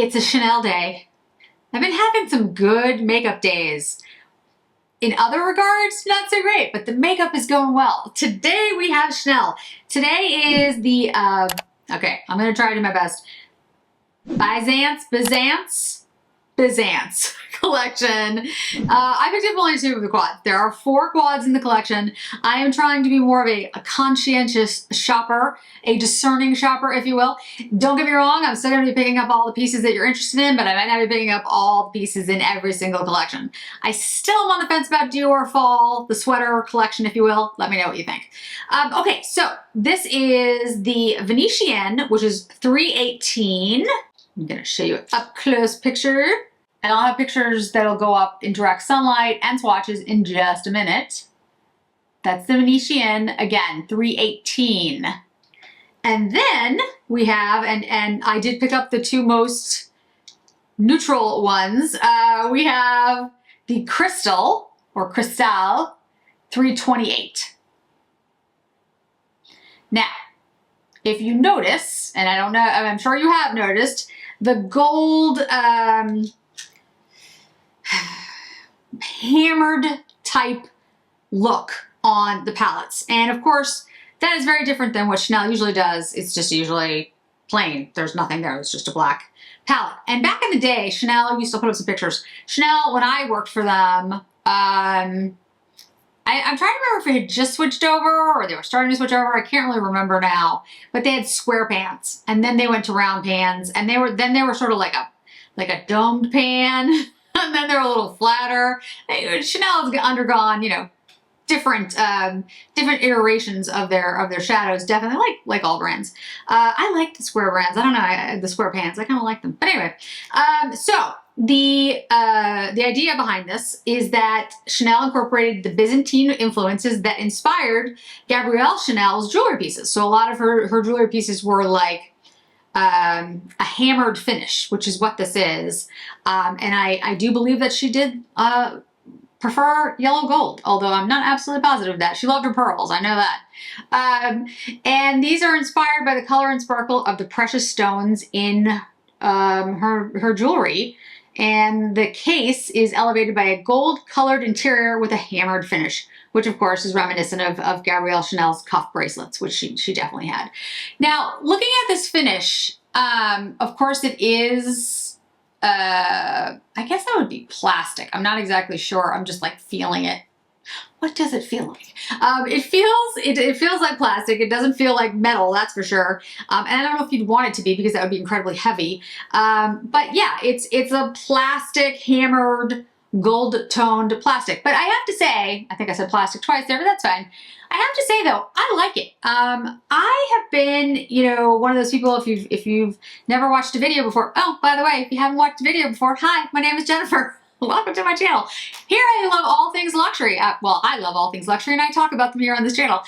It's a Chanel day. I've been having some good makeup days. In other regards, not so great, but the makeup is going well. Today we have Chanel. Today is the, okay, I'm gonna try to do my best. Byzance collection. I picked up only 2 of the quads. There are 4 quads in the collection. I am trying to be more of a conscientious shopper, a discerning shopper, if you will. Don't get me wrong, I'm still going to be picking up all the pieces that you're interested in, but I might not be picking up all the pieces in every single collection. I still am on the fence about Dior Fall, the sweater collection, if you will. Let me know what you think. Okay, so this is the Venetienne, which is 318. I'm going to show you an up-close picture. And I'll have pictures that'll go up in direct sunlight and swatches in just a minute. That's the Venetienne, again, 318. And then we have, and I did pick up the 2 most neutral ones. We have the Cristal, or Cristal, 328. Now, if you notice, and I don't know, I'm sure you have noticed, the gold, hammered type look on the palettes. And of course, that is very different than what Chanel usually does. It's just usually plain. There's nothing there. It's just a black palette. And back in the day, Chanel used to put up some pictures. Chanel, when I worked for them, I'm trying to remember if it had just switched over or they were starting to switch over. I can't really remember now. But they had square pans, and then they went to round pans, and they were sort of like a domed pan. And then they're a little flatter. Chanel has undergone, you know, different iterations of their shadows. Definitely, like all brands. I like the square brands. I don't know, the square pans. I kind of like them. But anyway, so the idea behind this is that Chanel incorporated the Byzantine influences that inspired Gabrielle Chanel's jewelry pieces. So a lot of her jewelry pieces were like a hammered finish, which is what this is. And I do believe that she did prefer yellow gold, although I'm not absolutely positive of that. She loved her pearls, I know that. And these are inspired by the color and sparkle of the precious stones in her jewelry. And the case is elevated by a gold-colored interior with a hammered finish, which of course is reminiscent of Gabrielle Chanel's cuff bracelets, which she definitely had. Now, looking at this finish, of course it is, I guess that would be plastic. I'm not exactly sure. I'm just like feeling it. What does it feel like? It feels like plastic. It doesn't feel like metal, that's for sure. And I don't know if you'd want it to be because that would be incredibly heavy. But yeah, it's a plastic hammered gold-toned plastic. But I have to say, I think I said plastic twice there, but that's fine. I have to say though, I like it. I have been, you know, one of those people, if you've never watched a video before, oh, by the way, if you haven't watched a video before, hi, my name is Jennifer. Welcome to my channel. Here I love all things luxury. Well, I love all things luxury and I talk about them here on this channel.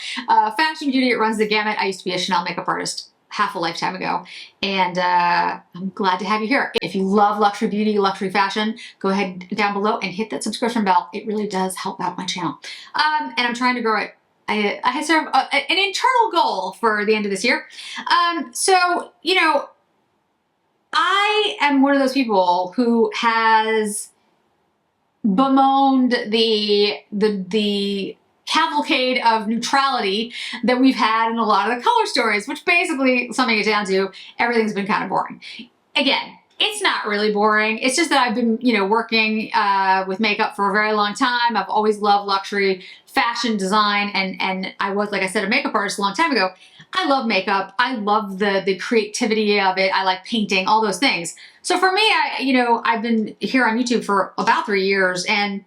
Fashion, beauty, it runs the gamut. I used to be a Chanel makeup artist half a lifetime ago, and I'm glad to have you here. If you love luxury beauty, luxury fashion, go ahead down below and hit that subscription bell. It really does help out my channel. And I'm trying to grow it. I had sort of an internal goal for the end of this year. So, you know, I am one of those people who has bemoaned the cavalcade of neutrality that we've had in a lot of the color stories, which basically, summing it down to, everything's been kind of boring. Again, it's not really boring. It's just that I've been, you know, working with makeup for a very long time. I've always loved luxury fashion design, and I was, like I said, a makeup artist a long time ago. I love makeup. I love the creativity of it. I like painting, all those things. So for me, I've been here on YouTube for about 3 years, and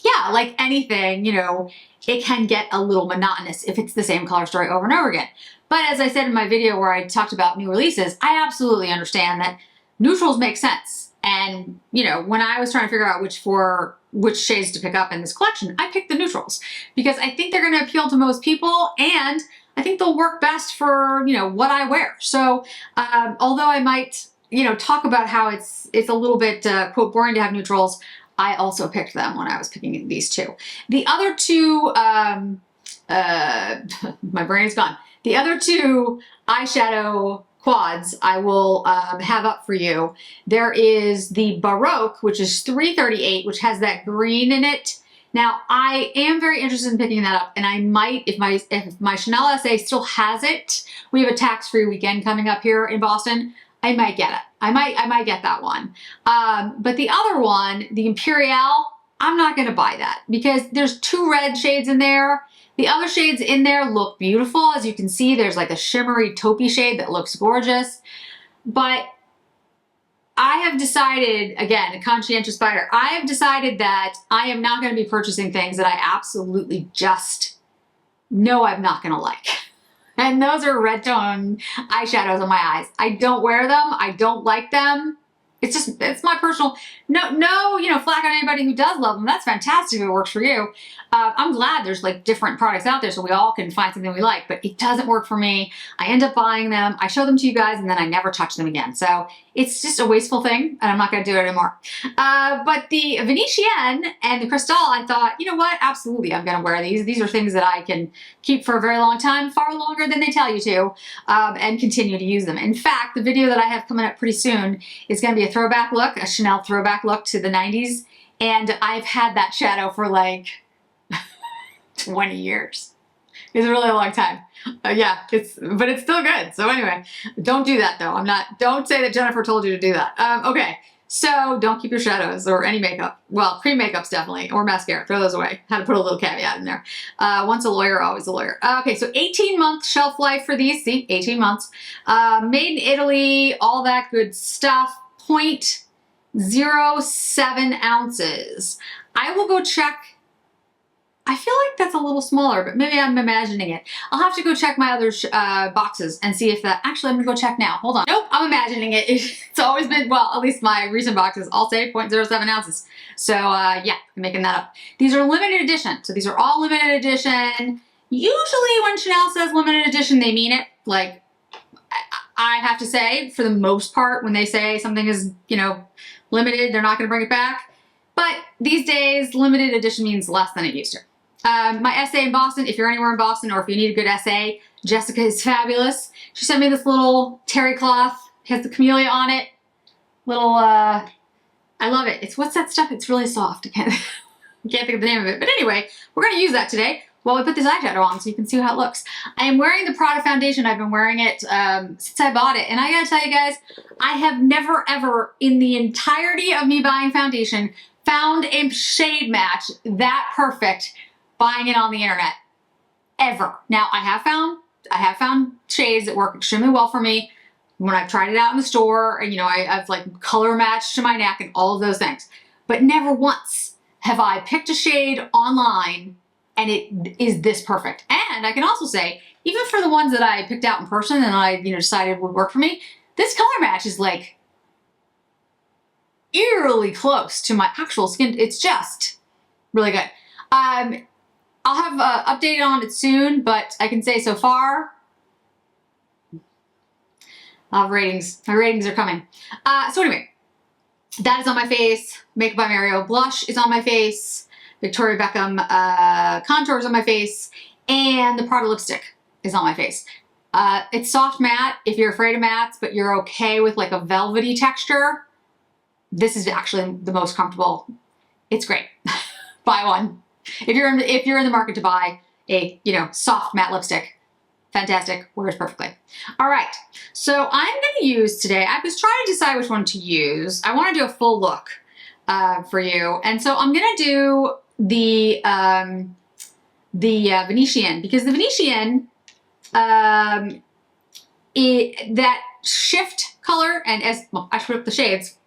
yeah, like anything, you know, it can get a little monotonous if it's the same color story over and over again. But as I said in my video where I talked about new releases, I absolutely understand that neutrals make sense. And, you know, when I was trying to figure out which shades to pick up in this collection, I picked the neutrals because I think they're going to appeal to most people, and I think they'll work best for, you know, what I wear. So although I might, you know, talk about how it's a little bit, quote, boring to have neutrals, I also picked them when I was picking these 2. The other 2, my brain is gone. The other 2 eyeshadow quads I will have up for you. There is the Baroque, which is $338, which has that green in it. Now, I am very interested in picking that up, and I might, if my Chanel SA still has it, we have a tax-free weekend coming up here in Boston, I might get it. I might get that one. But the other one, the Imperial, I'm not gonna buy that because there's 2 red shades in there. The other shades in there look beautiful. As you can see, there's like a shimmery taupey shade that looks gorgeous. But I have decided, again, a conscientious buyer, I have decided that I am not going to be purchasing things that I absolutely just know I'm not going to like. And those are red tone eyeshadows on my eyes. I don't wear them. I don't like them. It's just, it's my personal, no, you know, flack on anybody who does love them. That's fantastic if it works for you. I'm glad there's like different products out there so we all can find something we like, but it doesn't work for me. I end up buying them. I show them to you guys and then I never touch them again. So it's just a wasteful thing and I'm not going to do it anymore. But the Venitienne and the Cristal, I thought, you know what? Absolutely, I'm going to wear these. These are things that I can keep for a very long time, far longer than they tell you to, and continue to use them. In fact, the video that I have coming up pretty soon is going to be a throwback look, a Chanel throwback look to the 90s. And I've had that shadow for like 20 years. It's a really long time. Yeah, but it's still good. So anyway, don't do that though. Don't say that Jennifer told you to do that. Okay, so don't keep your shadows or any makeup. Well, cream makeup's definitely, or mascara, throw those away. Had to put a little caveat in there. Once a lawyer, always a lawyer. Okay, so 18-month shelf life for these. See, 18 months. Made in Italy, all that good stuff. 0.07 ounces. I will go check. I feel like that's a little smaller, but maybe I'm imagining it. I'll have to go check my other boxes and see if that, actually I'm gonna go check now. Hold on. Nope, I'm imagining it. It's always been, well, at least my recent boxes all say 0.07 ounces. So yeah, I'm making that up. These are limited edition. So these are all limited edition. Usually when Chanel says limited edition, they mean it. Like, I have to say, for the most part, when they say something is, you know, limited, they're not gonna bring it back. But these days, limited edition means less than it used to. My essay in Boston, if you're anywhere in Boston or if you need a good essay, Jessica is fabulous. She sent me this little terry cloth. It has the camellia on it. Little, I love it. It's, what's that stuff? It's really soft. I can't think of the name of it. But anyway, we're going to use that today while we put this eyeshadow on so you can see how it looks. I am wearing the Prada foundation. I've been wearing it since I bought it. And I got to tell you guys, I have never ever in the entirety of me buying foundation found a shade match that perfect buying it on the internet, ever. Now, I have found shades that work extremely well for me when I've tried it out in the store, and you know, I've like color matched to my neck and all of those things. But never once have I picked a shade online and it is this perfect. And I can also say, even for the ones that I picked out in person and I, you know, decided would work for me, this color match is like eerily close to my actual skin. It's just really good. I'll have updated on it soon, but I can say so far, ratings. My ratings are coming. So anyway, that is on my face. Makeup by Mario blush is on my face. Victoria Beckham contour is on my face. And the Prada lipstick is on my face. It's soft matte if you're afraid of mattes, but you're okay with like a velvety texture. This is actually the most comfortable. It's great. Buy one. If you're in the market to buy a, you know, soft matte lipstick, fantastic, wears perfectly. All right, so I'm going to use today, I was trying to decide which one to use. I want to do a full look for you, and so I'm going to do the Venetienne, because the Venetienne, that shift color, and as, well, I put up the shades,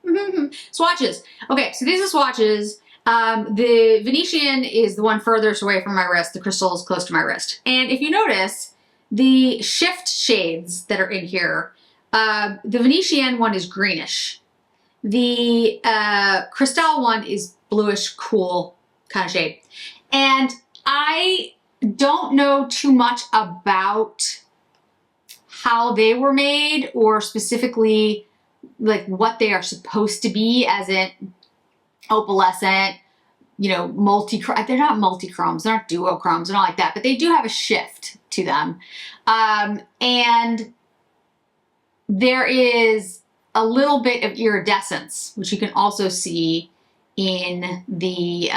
swatches. Okay, so these are swatches. The Venetienne is the one furthest away from my wrist. The Cristal is close to my wrist. And if you notice, the shift shades that are in here, the Venetienne one is greenish. The Cristal one is bluish, cool kind of shade. And I don't know too much about how they were made or specifically like what they are supposed to be, as in opalescent, you know, they're not multi-chromes, they're not duochromes, they're not like that, but they do have a shift to them. And there is a little bit of iridescence, which you can also see in the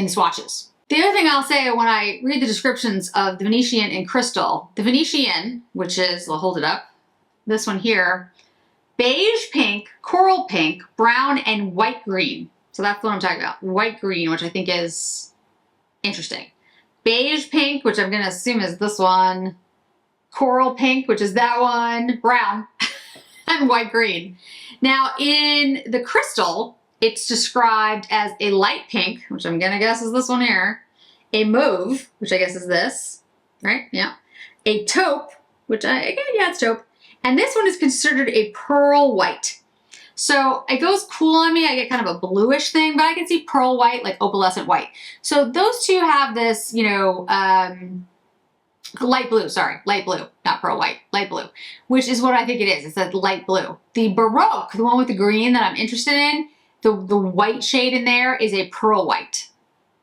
swatches. The other thing I'll say when I read the descriptions of the Venetienne and Cristal, the Venetienne, which is, I'll hold it up, this one here, beige pink, coral pink, brown, and white green. So that's what I'm talking about. White green, which I think is interesting. Beige pink, which I'm going to assume is this one. Coral pink, which is that one. Brown. And white green. Now in the Cristal, it's described as a light pink, which I'm going to guess is this one here. A mauve, which I guess is this. Right? Yeah. A taupe, which yeah, it's taupe. And this one is considered a pearl white. So it goes cool on me. I get kind of a bluish thing, but I can see pearl white, like opalescent white. So those two have this, you know, light blue, sorry, light blue, not pearl white, light blue, which is what I think it is. It's that light blue. The Baroque, the one with the green that I'm interested in, the white shade in there is a pearl white,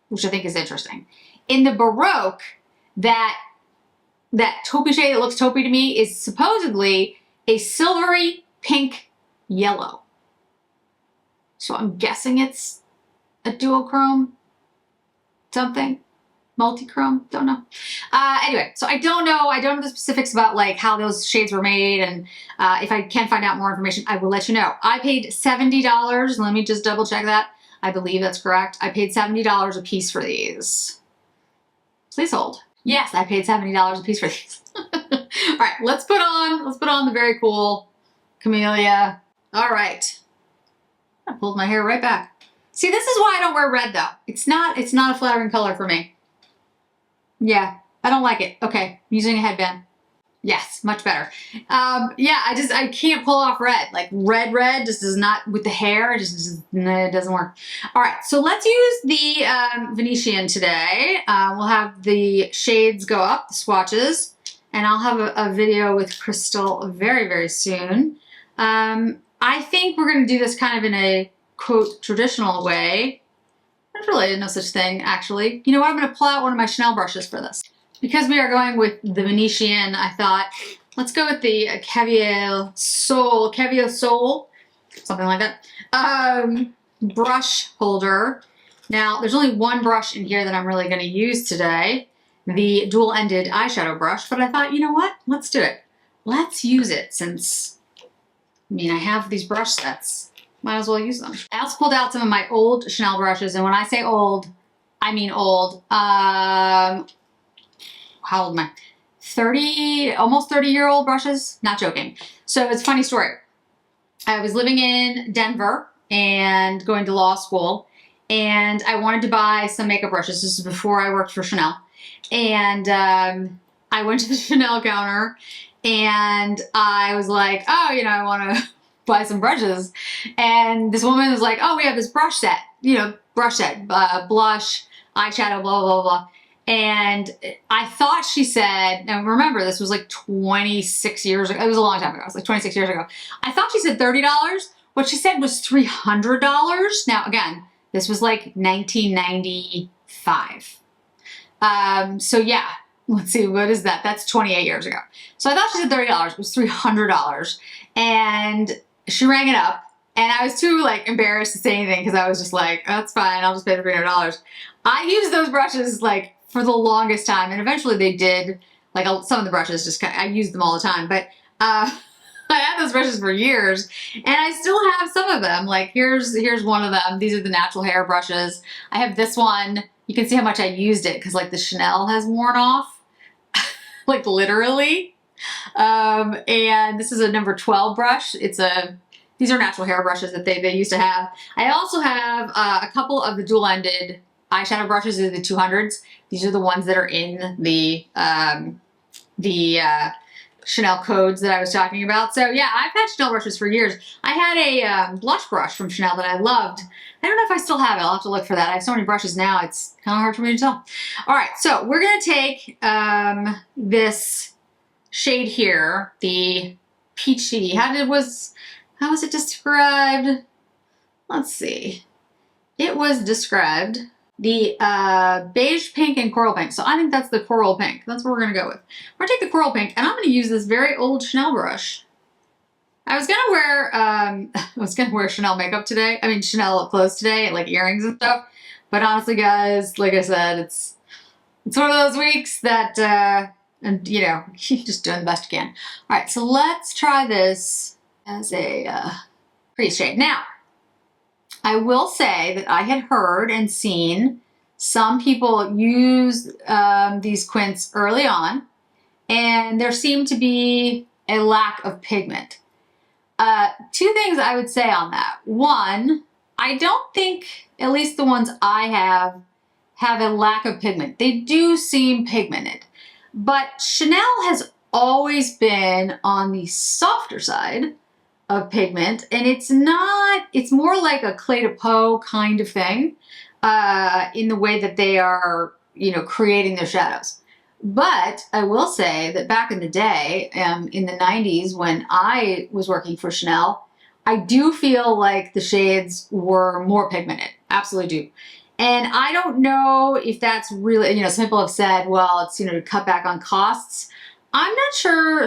which I think is interesting. In the Baroque, that taupey shade that looks taupey to me is supposedly a silvery pink yellow. So I'm guessing it's a duochrome something. Multi-chrome, don't know. Anyway, so I don't know the specifics about like how those shades were made, and if I can find out more information, I will let you know. I paid $70. Let me just double check that. I believe that's correct. I paid $70 a piece for these. Please hold. Yes, I paid $70 a piece for these. All right, let's put on the very cool Camellia. All right. I pulled my hair right back. See, this is why I don't wear red though. It's not a flattering color for me. Yeah, I don't like it. Okay, I'm using a headband. Yes, much better. Yeah, I can't pull off red. Like red just does not, with the hair, it doesn't work. All right, so let's use the Venetienne today. We'll have the shades go up, the swatches, and I'll have a video with Cristal very, very soon. I think we're gonna do this kind of in a, quote, traditional way. There's really no such thing, actually. You know what? I'm going to pull out one of my Chanel brushes for this. Because we are going with the Venetienne, I thought, let's go with the Caviar Sol, something like that, brush holder. Now, there's only one brush in here that I'm really going to use today, the dual-ended eyeshadow brush, but I thought, you know what? Let's do it. Let's use it since, I mean, I have these brush sets. Might as well use them. I also pulled out some of my old Chanel brushes, and when I say old, I mean old. How old am I? Almost 30-year-old brushes. Not joking. So it's a funny story. I was living in Denver and going to law school, and I wanted to buy some makeup brushes. This is before I worked for Chanel. And I went to the Chanel counter, and I was like, oh, you know, I want to buy some brushes. And this woman was like, oh, we have this brush set, you know, blush, eyeshadow, blah, blah, blah. And I thought she said, now remember, this was like 26 years ago. It was a long time ago. It was like 26 years ago. I thought she said $30. What she said was $300. Now, again, this was like 1995. So yeah, let's see, what is that? That's 28 years ago. So I thought she said $30. It was $300. And she rang it up, and I was too like embarrassed to say anything because I was just like, oh, that's fine, I'll just pay the $300. I used those brushes like for the longest time, and eventually they did, like some of the brushes just I used them all the time, but I had those brushes for years, and I still have some of them. Like here's one of them. These are the natural hair brushes. I have this one. You can see how much I used it because like the Chanel has worn off, like literally. And this is a number 12 brush. These are natural hair brushes that they used to have. I also have a couple of the dual-ended eyeshadow brushes, the 200s. These are the ones that are in the Chanel codes that I was talking about. So yeah, I've had Chanel brushes for years. I had a blush brush from Chanel that I loved. I don't know if I still have it. I'll have to look for that. I have so many brushes now, it's kind of hard for me to tell. All right, so we're gonna take this shade here, the peachy. How was it described? Let's see. It was described the beige pink and coral pink. So I think that's the coral pink. That's what we're gonna go with. We're gonna take the coral pink, and I'm gonna use this very old Chanel brush I was gonna wear I was gonna wear Chanel makeup today. I mean Chanel clothes today, like earrings and stuff. But honestly, guys, like I said, it's one of those weeks that and you know, you're just doing the best you can. All right, so let's try this as a crease shade. Now, I will say that I had heard and seen some people use these quints early on, and there seemed to be a lack of pigment. Two things I would say on that. One, I don't think, at least the ones I have a lack of pigment. They do seem pigmented, but Chanel has always been on the softer side of pigment, and it's not, it's more like a clé de peau kind of thing in the way that they are, you know, creating their shadows. But I will say that back in the day, in the 90s, when I was working for Chanel, I do feel like the shades were more pigmented. Absolutely do. And I don't know if that's really, you know, some people have said, well, it's, you know, to cut back on costs. I'm not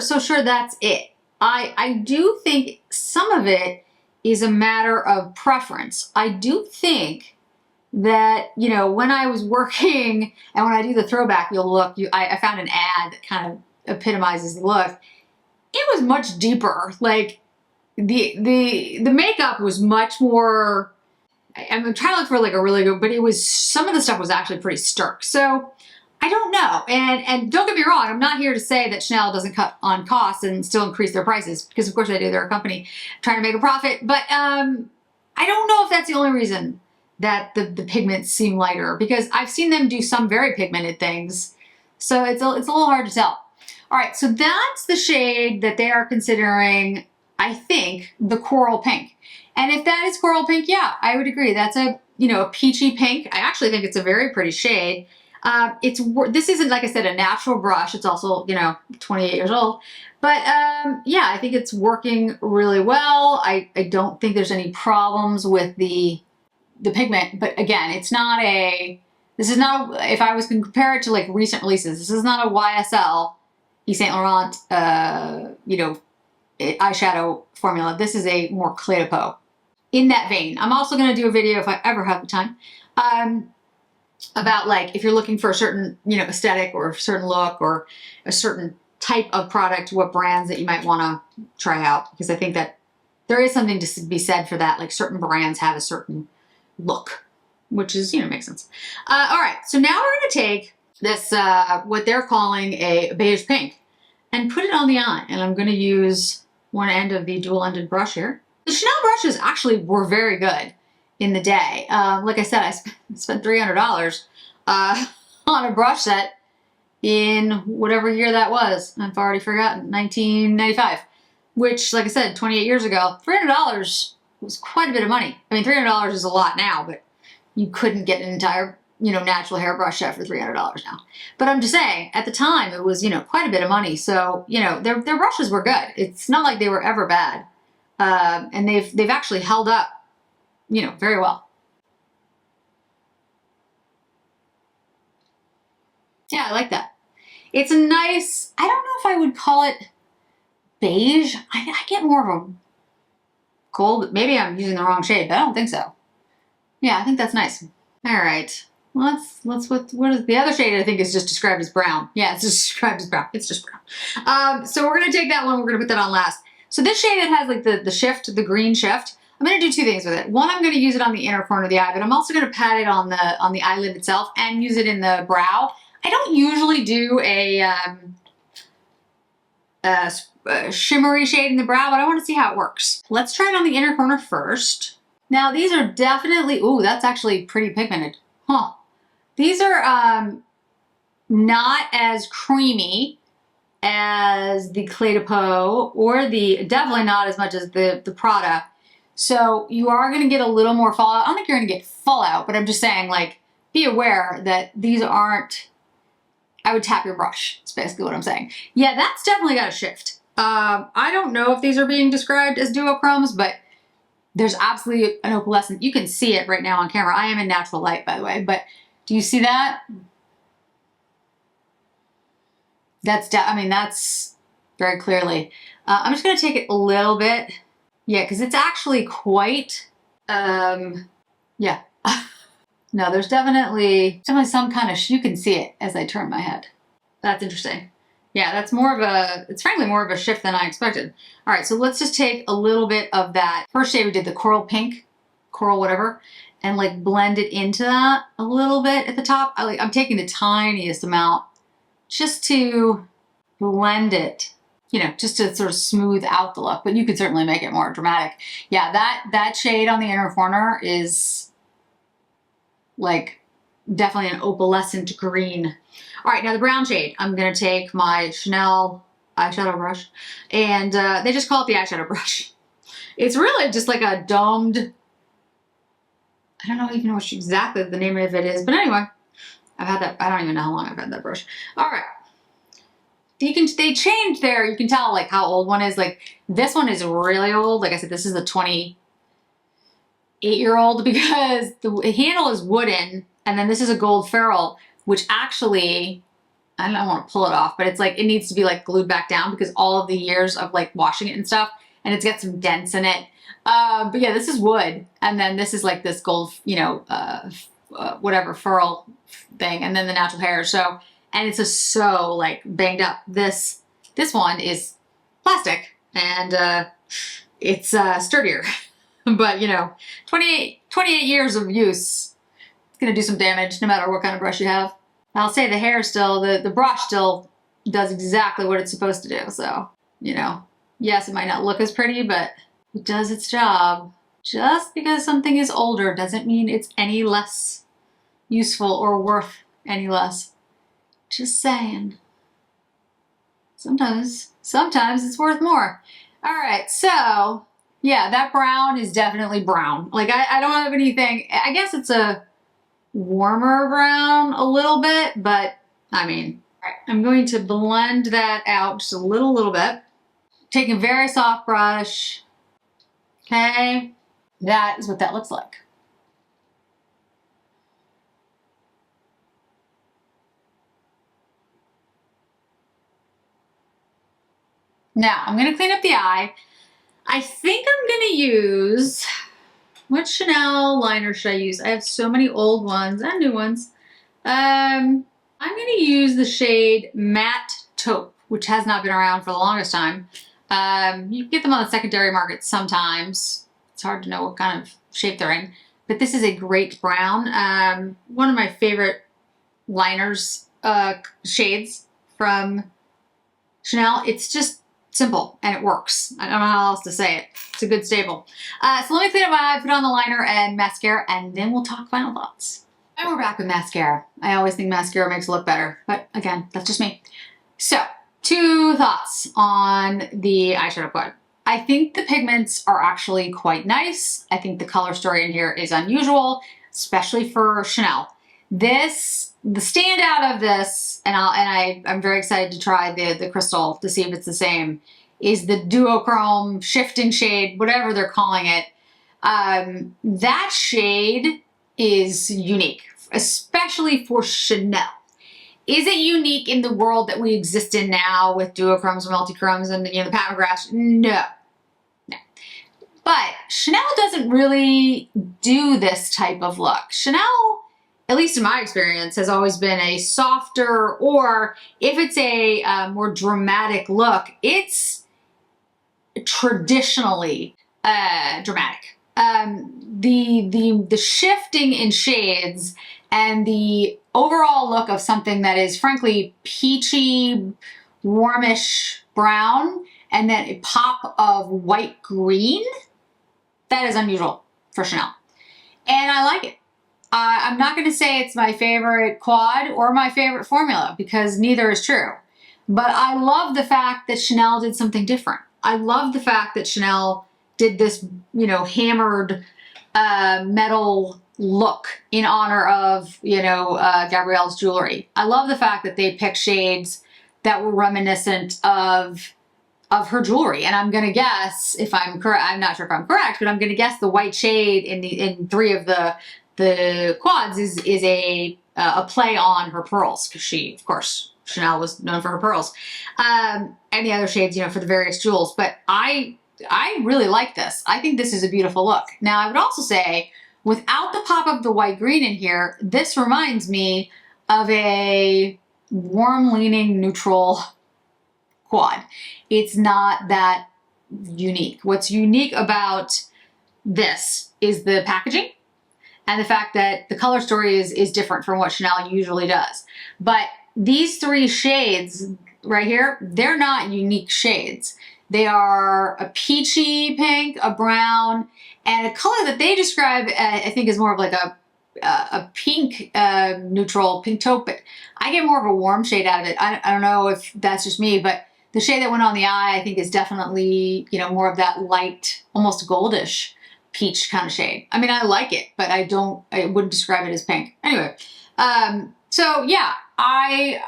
so sure that's it. I do think some of it is a matter of preference. I do think that, you know, when I was working and when I do the throwback, you'll look, I found an ad that kind of epitomizes the look. It was much deeper. Like the makeup was much more, I'm trying to look for like a really good, but it was, some of the stuff was actually pretty stark. So I don't know. And don't get me wrong, I'm not here to say that Chanel doesn't cut on costs and still increase their prices, because of course they do. They're a company trying to make a profit. But I don't know if that's the only reason that the pigments seem lighter, because I've seen them do some very pigmented things. So it's a little hard to tell. All right, so that's the shade that they are considering, I think, the coral pink. And if that is coral pink, yeah, I would agree. That's a, you know, a peachy pink. I actually think it's a very pretty shade. This isn't, like I said, a natural brush. It's also, you know, 28 years old. But yeah, I think it's working really well. I don't think there's any problems with the pigment. But again, it's not a, this is not, if I was going to compare it to like recent releases, this is not a YSL Yves Saint Laurent, you know, eyeshadow formula. This is a more clé de peau. In that vein, I'm also going to do a video, if I ever have the time, about like if you're looking for a certain, you know, aesthetic or a certain look or a certain type of product, what brands that you might want to try out, because I think that there is something to be said for that. Like certain brands have a certain look, which is, you know, makes sense. All right, so now we're going to take this, what they're calling a beige pink, and put it on the eye. And I'm going to use one end of the dual-ended brush here. The Chanel brushes actually were very good in the day. Like I said, I spent $300 on a brush set in whatever year that was. I've already forgotten, 1995, which, like I said, 28 years ago, $300 was quite a bit of money. I mean, $300 is a lot now, but you couldn't get an entire, you know, natural hair brush set for $300 now. But I'm just saying, at the time, it was, you know, quite a bit of money. So, you know, their brushes were good. It's not like they were ever bad. And they've actually held up, you know, very well. Yeah, I like that. It's a nice, I don't know if I would call it beige. I get more of a gold. Maybe I'm using the wrong shade, but I don't think so. Yeah, I think that's nice. All right. Let's what is the other shade? I think is just described as brown. Yeah, it's just described as brown. It's just brown. So we're gonna take that one. We're gonna put that on last. So this shade, it has like the shift, the green shift. I'm gonna do two things with it. One, I'm gonna use it on the inner corner of the eye, but I'm also gonna pat it on the eyelid itself and use it in the brow. I don't usually do a shimmery shade in the brow, but I want to see how it works. Let's try it on the inner corner first. Now these are definitely, ooh, that's actually pretty pigmented. Huh. These are not as creamy as the Clé de Peau, or definitely not as much as the Prada. So you are going to get a little more fallout. I don't think you're going to get fallout, but I'm just saying, like, be aware that these aren't, I would tap your brush. That's basically what I'm saying. Yeah, that's definitely got a shift. I don't know if these are being described as duochromes, but there's absolutely an opalescent. You can see it right now on camera. I am in natural light, by the way, but do you see that? I mean, that's very clearly. I'm just gonna take it a little bit. Yeah, because it's actually quite, yeah. No, there's definitely some kind of, you can see it as I turn my head. That's interesting. Yeah, that's more of a, it's frankly more of a shift than I expected. All right, so let's just take a little bit of that. First shade we did the coral pink, coral whatever, and like blend it into that a little bit at the top. I'm taking the tiniest amount just to blend it, you know, just to sort of smooth out the look, but you could certainly make it more dramatic. Yeah, that shade on the inner corner is like definitely an opalescent green. All right, now the brown shade. I'm gonna take my Chanel eyeshadow brush, and they just call it the eyeshadow brush. It's really just like a domed, I don't know even know what exactly the name of it is, but anyway, I've had that, I don't even know how long I've had that brush. All right. They changed there, you can tell like how old one is. Like this one is really old. Like I said, this is a 28-year-old because the handle is wooden, and then this is a gold ferrule, which actually, I don't want to pull it off, but it's like, it needs to be like glued back down because all of the years of like washing it and stuff, and it's got some dents in it. But yeah, this is wood, and then this is like this gold, you know, whatever ferrule thing, and then the natural hair. So, and it's just so like banged up. This one is plastic, and it's sturdier. But you know, 28 years of use, it's gonna do some damage no matter what kind of brush you have. I'll say the hair still, the brush still does exactly what it's supposed to do. So, you know, yes, it might not look as pretty, but it does its job. Just because something is older doesn't mean it's any less useful or worth any less. Just saying. Sometimes it's worth more. All right, so yeah, that brown is definitely brown. Like I don't have anything, I guess it's a warmer brown a little bit, but I mean, all right, I'm going to blend that out just a little bit. Take a very soft brush. Okay, that is what that looks like. Now, I'm gonna clean up the eye. I think I'm gonna use, what Chanel liner should I use? I have so many old ones and new ones. I'm gonna use the shade Matte Taupe, which has not been around for the longest time. You can get them on the secondary market sometimes. It's hard to know what kind of shape they're in, but this is a great brown. One of my favorite liners, shades from Chanel. It's just simple and it works. I don't know how else to say it. It's a good staple. So let me clean up my eye, put on the liner and mascara, and then we'll talk final thoughts. And we're back with mascara. I always think mascara makes it look better, but again, that's just me. So, 2 thoughts on the eyeshadow quad. I think the pigments are actually quite nice. I think the color story in here is unusual, especially for Chanel. The standout of this, and I'm very excited to try the crystal to see if it's the same, is the duochrome shifting shade, whatever they're calling it. That shade is unique, especially for Chanel. Is it unique in the world that we exist in now with duochromes, multichromes, and you know, the pattern graphs? No. But Chanel doesn't really do this type of look. Chanel, at least in my experience, has always been a softer, or if it's a more dramatic look, it's traditionally dramatic. The shifting in shades and the overall look of something that is frankly peachy, warmish brown, and then a pop of white green, that is unusual for Chanel. And I like it. I'm not going to say it's my favorite quad or my favorite formula because neither is true. But I love the fact that Chanel did something different. I love the fact that Chanel did this, you know, hammered metal look in honor of, you know, Gabrielle's jewelry. I love the fact that they picked shades that were reminiscent of her jewelry. And I'm going to guess, if I'm correct, I'm not sure if I'm correct, but I'm going to guess the white shade in 3 of the quads is a play on her pearls, because she, of course, Chanel was known for her pearls. And the other shades, you know, for the various jewels. But I really like this. I think this is a beautiful look. Now, I would also say, without the pop of the white green in here, this reminds me of a warm leaning neutral quad. It's not that unique. What's unique about this is the packaging and the fact that the color story is different from what Chanel usually does. But these three shades right here, they're not unique shades. They are a peachy pink, a brown, and a color that they describe, I think, is more of like a pink, neutral pink taupe. But I get more of a warm shade out of it. I don't know if that's just me, but the shade that went on the eye, I think, is definitely, you know, more of that light, almost goldish peach kind of shade. I mean, I like it, but I wouldn't describe it as pink. Anyway, so yeah, I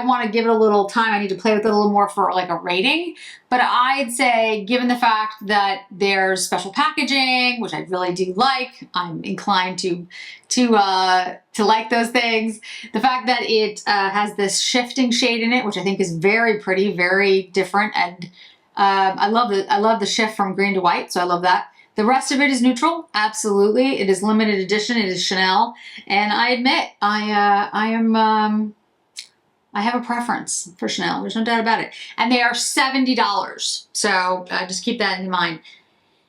want to give it a little time. I need to play with it a little more for like a rating, but I'd say, given the fact that there's special packaging, which I really do like, I'm inclined to like those things. The fact that it has this shifting shade in it, which I think is very pretty, very different, and I love the shift from green to white, so I love that. The rest of it is neutral, absolutely. It is limited edition. It is Chanel, and I admit I have a preference for Chanel. There's no doubt about it. And they are $70. So just keep that in mind.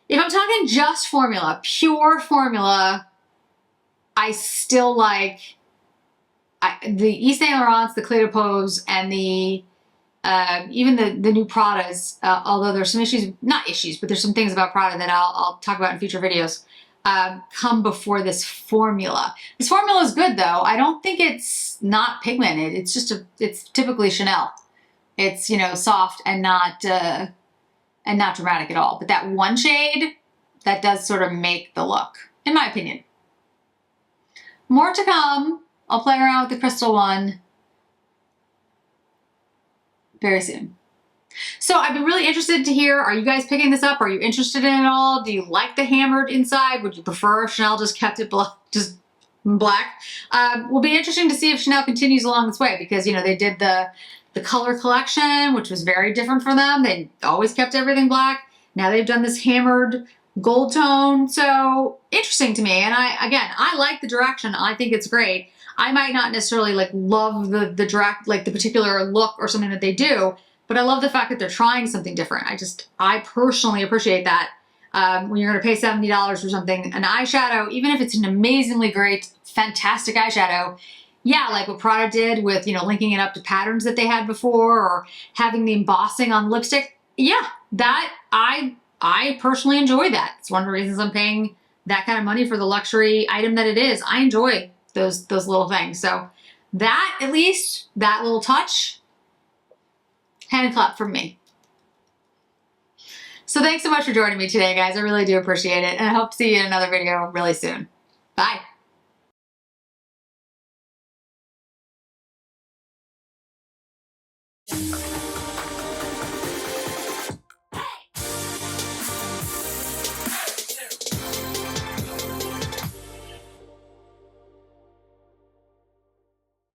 If I'm talking just formula, pure formula, I still like the Yves Saint Laurent's, the Clé de Pose, and the even the new Pradas, although there's some issues, not issues, but there's some things about Prada that I'll talk about in future videos, come before this formula. This formula is good though. I don't think it's not pigmented. It's just it's typically Chanel. It's, you know, soft and not dramatic at all. But that one shade, that does sort of make the look, in my opinion. More to come. I'll play around with the crystal one very soon. So I've been really interested to hear, are you guys picking this up? Are you interested in it all? Do you like the hammered inside? Would you prefer if Chanel just kept it just black? Will be interesting to see if Chanel continues along this way, because, you know, they did the color collection, which was very different for them. They always kept everything black. Now they've done this hammered gold tone. So interesting to me. And I like the direction. I think it's great. I might not necessarily like love the direct, like the particular look or something that they do, but I love the fact that they're trying something different. I personally appreciate that. When you're going to pay $70 for something, an eyeshadow, even if it's an amazingly great, fantastic eyeshadow, yeah, like what Prada did with, you know, linking it up to patterns that they had before, or having the embossing on lipstick. Yeah, that I personally enjoy that. It's one of the reasons I'm paying that kind of money for the luxury item that it is. I enjoy those little things. So that, at least, that little touch, hand clap from me. So thanks so much for joining me today, guys. I really do appreciate it. And I hope to see you in another video really soon. Bye.